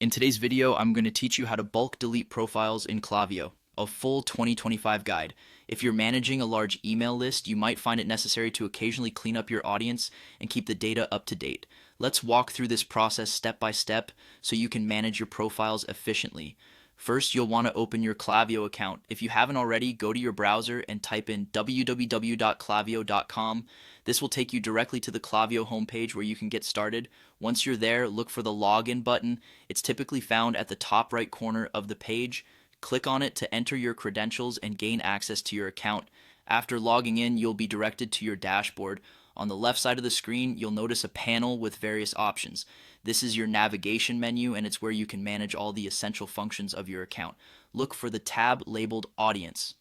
In today's video, I'm going to teach you how to bulk delete profiles in Klaviyo, a full 2025 guide. If you're managing a large email list, you might find it necessary to occasionally clean up your audience and keep the data up to date. Let's walk through this process step by step so you can manage your profiles efficiently. First, you'll want to open your Klaviyo account. If you haven't already, go to your browser and type in www.klaviyo.com. This will take you directly to the Klaviyo homepage where you can get started. Once you're there, look for the login button. It's typically found at the top right corner of the page. Click on it to enter your credentials and gain access to your account. After logging in, you'll be directed to your dashboard. On the left side of the screen, you'll notice a panel with various options. This is your navigation menu, and it's where you can manage all the essential functions of your account. Look for the tab labeled Audience.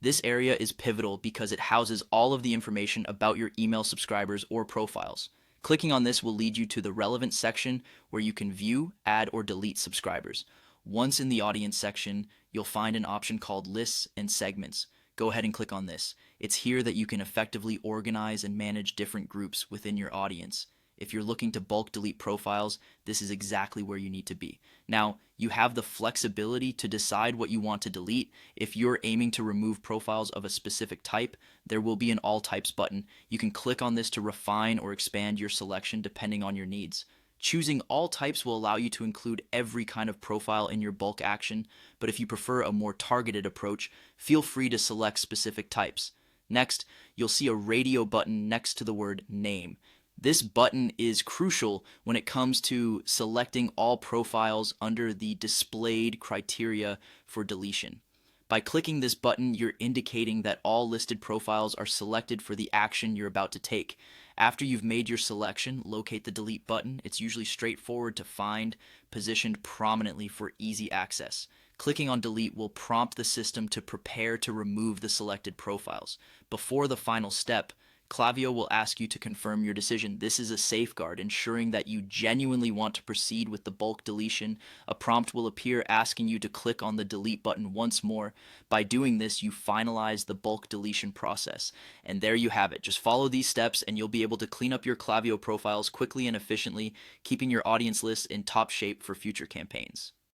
This area is pivotal because it houses all of the information about your email subscribers or profiles. Clicking on this will lead you to the relevant section where you can view, add, or delete subscribers. Once in the Audience section, you'll find an option called Lists and Segments. Go ahead and click on this. It's here that you can effectively organize and manage different groups within your audience. If you're looking to bulk delete profiles, this is exactly where you need to be. Now, you have the flexibility to decide what you want to delete. If you're aiming to remove profiles of a specific type, there will be an All Types button. You can click on this to refine or expand your selection depending on your needs. Choosing all types will allow you to include every kind of profile in your bulk action, but if you prefer a more targeted approach, feel free to select specific types. Next, you'll see a radio button next to the word Name. This button is crucial when it comes to selecting all profiles under the displayed criteria for deletion. By clicking this button, you're indicating that all listed profiles are selected for the action you're about to take. After you've made your selection, locate the delete button. It's usually straightforward to find, positioned prominently for easy access. Clicking on delete will prompt the system to prepare to remove the selected profiles. Before the final step, Klaviyo will ask you to confirm your decision. This is a safeguard, ensuring that you genuinely want to proceed with the bulk deletion. A prompt will appear asking you to click on the delete button once more. By doing this, you finalize the bulk deletion process. And there you have it. Just follow these steps and you'll be able to clean up your Klaviyo profiles quickly and efficiently, keeping your audience list in top shape for future campaigns.